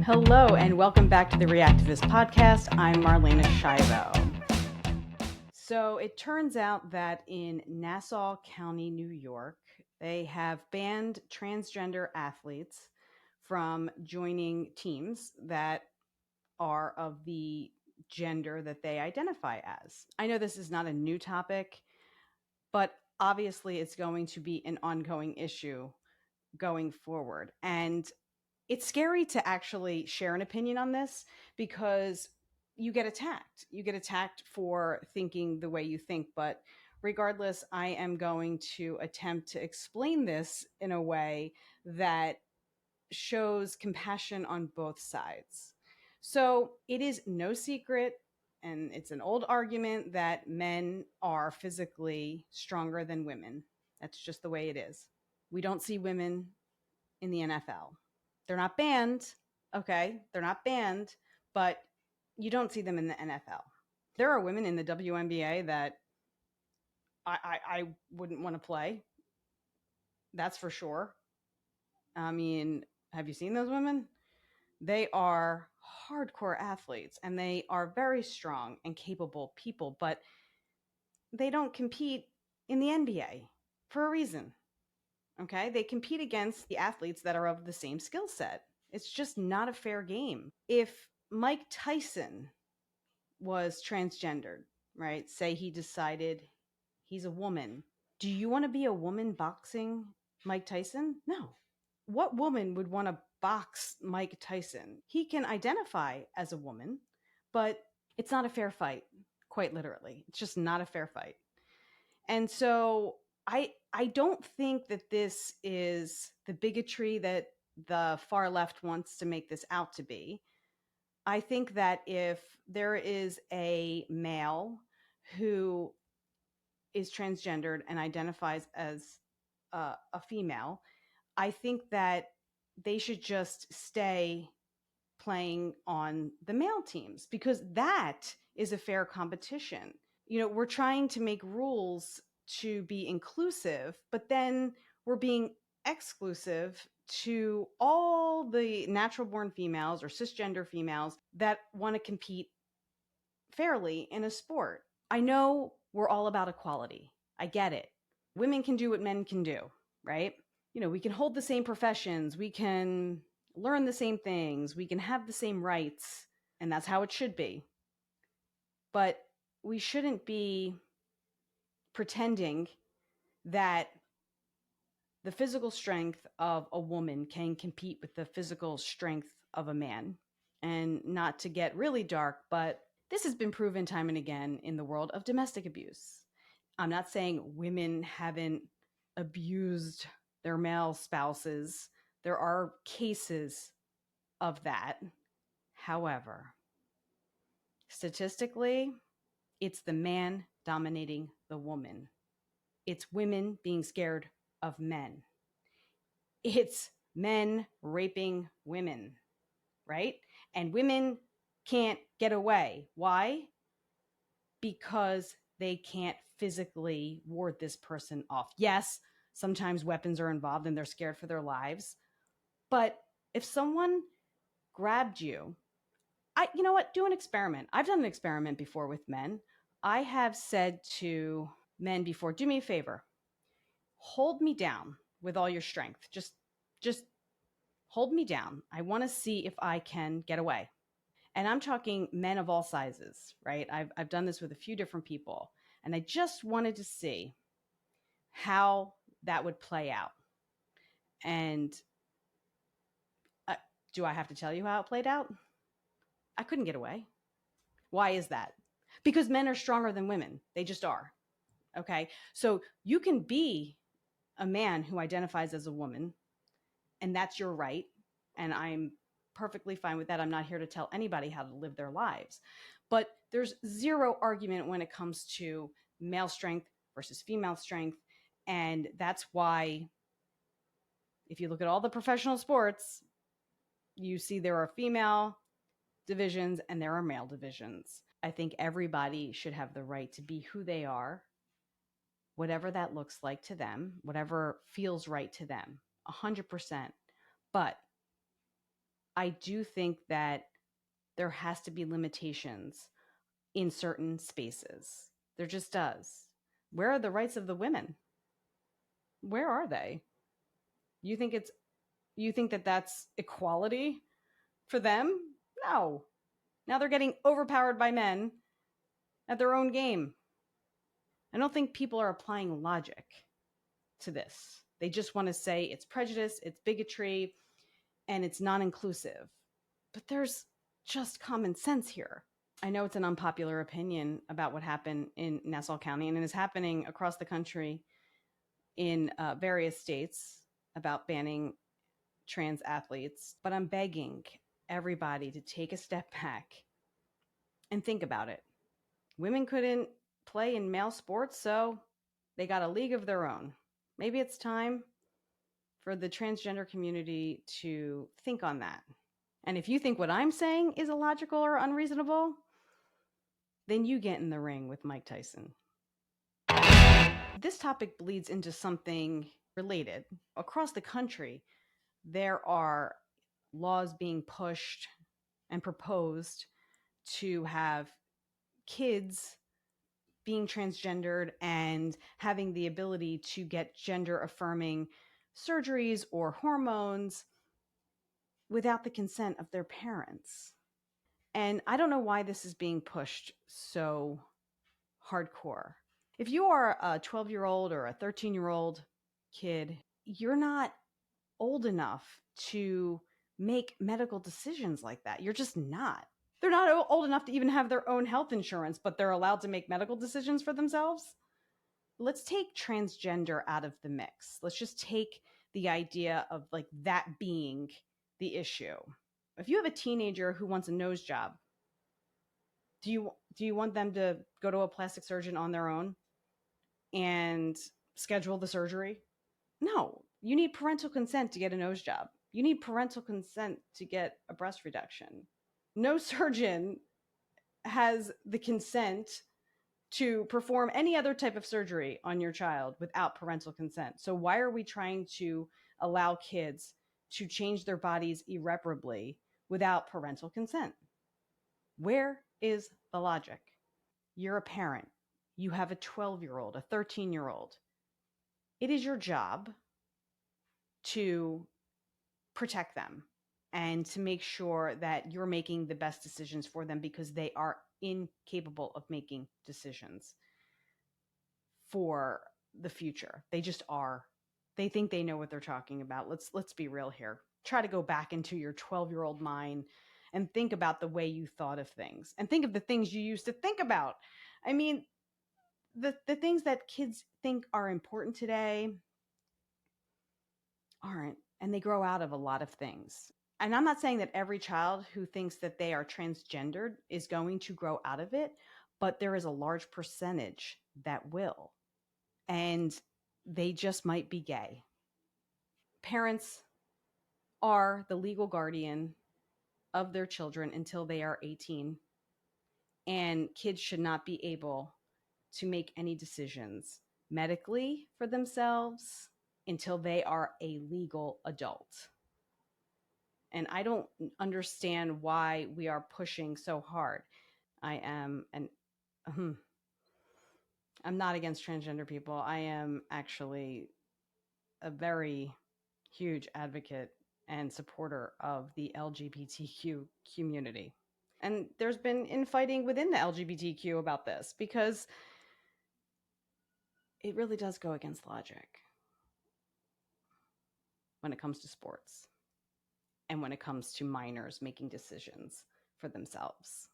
Hello, and welcome back to the Reactivist Podcast. I'm Marlena Shivo. So it turns out that in Nassau County, New York, they have banned transgender athletes from joining teams that are of the gender that they identify as. I know this is not a new topic, but obviously it's going to be an ongoing issue going forward. And it's scary to actually share an opinion on this because you get attacked. You get attacked for thinking the way you think. But regardless, I am going to attempt to explain this in a way that shows compassion on both sides. So it is no secret, and it's an old argument, that men are physically stronger than women. That's just the way it is. We don't see women in the NFL. They're not banned, okay? They're not banned, but you don't see them in the NFL. There are women in the WNBA that I wouldn't want to play. That's for sure. I mean, have you seen those women? They are hardcore athletes and they are very strong and capable people, but they don't compete in the NBA for a reason. Okay? They compete against the athletes that are of the same skill set. It's just not a fair game. If Mike Tyson was transgendered, right? Say he decided he's a woman. Do you want to be a woman boxing Mike Tyson? No. What woman would want to box Mike Tyson? He can identify as a woman, but it's not a fair fight, quite literally. It's just not a fair fight. And so I don't think that this is the bigotry that the far left wants to make this out to be. I think that if there is a male who is transgendered and identifies as a female, I think that they should just stay playing on the male teams because that is a fair competition. You know, we're trying to make rules to be inclusive, but then we're being exclusive to all the natural born females or cisgender females that want to compete fairly in a sport. I know we're all about equality. I get it. Women can do what men can do, right? You know, we can hold the same professions, we can learn the same things, we can have the same rights, and that's how it should be. But we shouldn't be pretending that the physical strength of a woman can compete with the physical strength of a man. And not to get really dark, but this has been proven time and again in the world of domestic abuse. I'm not saying women haven't abused their male spouses. There are cases of that. However, statistically, it's the man dominating the woman. It's women being scared of men. It's men raping women, right? And women can't get away. Why? Because they can't physically ward this person off. Yes, sometimes weapons are involved and they're scared for their lives. But if someone grabbed you, you know what? Do an experiment. I've done an experiment before with men. I have said to men before, do me a favor, hold me down with all your strength. Just hold me down. I want to see if I can get away. And I'm talking men of all sizes, right? I've done this with a few different people. And I just wanted to see how that would play out. And do I have to tell you how it played out? I couldn't get away. Why is that? Because men are stronger than women. They just are. Okay. So you can be a man who identifies as a woman, and that's your right. And I'm perfectly fine with that. I'm not here to tell anybody how to live their lives. But there's zero argument when it comes to male strength versus female strength. And that's why, if you look at all the professional sports, you see there are female divisions and there are male divisions. I think everybody should have the right to be who they are, whatever that looks like to them, whatever feels right to them, 100%. But I do think that there has to be limitations in certain spaces. There just does. Where are the rights of the women? Where are they? You think it's you think that that's equality for them? No. Now they're getting overpowered by men at their own game. I don't think people are applying logic to this. They just want to say it's prejudice, it's bigotry, and it's non inclusive. But there's just common sense here. I know it's an unpopular opinion about what happened in Nassau County, and it is happening across the country in various states about banning trans athletes. But I'm begging everybody to take a step back and think about it. Women couldn't play in male sports, so they got a league of their own. Maybe it's time for the transgender community to think on that. And if you think what I'm saying is illogical or unreasonable, then you get in the ring with Mike Tyson. This topic bleeds into something related. Across the country, there are laws being pushed and proposed to have kids being transgendered and having the ability to get gender affirming surgeries or hormones without the consent of their parents. And I don't know why this is being pushed so hardcore. If you are a 12-year-old or a 13-year-old kid, you're not old enough to make medical decisions like that. You're just not. They're not old enough to even have their own health insurance, but they're allowed to make medical decisions for themselves. Let's take transgender out of the mix. Let's just take the idea of like that being the issue. If you have a teenager who wants a nose job, do you want them to go to a plastic surgeon on their own and schedule the surgery? No. You need parental consent to get a nose job. You need parental consent to get a breast reduction. No surgeon has the consent to perform any other type of surgery on your child without parental consent. So why are we trying to allow kids to change their bodies irreparably without parental consent? Where is the logic? You're a parent. You have a 12-year-old, a 13-year-old. It is your job to protect them and to make sure that you're making the best decisions for them because they are incapable of making decisions for the future. They just are. They think they know what they're talking about. Let's be real here. Try to go back into your 12-year-old mind and think about the way you thought of things and think of the things you used to think about. I mean, the things that kids think are important today aren't, and they grow out of a lot of things. And I'm not saying that every child who thinks that they are transgendered is going to grow out of it, but there is a large percentage that will. And they just might be gay. Parents are the legal guardian of their children until they are 18. And kids should not be able to make any decisions medically for themselves until they are a legal adult. And I don't understand why we are pushing so hard. I'm not against transgender people. I am actually a very huge advocate and supporter of the LGBTQ community. And there's been infighting within the LGBTQ about this because it really does go against logic when it comes to sports and when it comes to minors making decisions for themselves.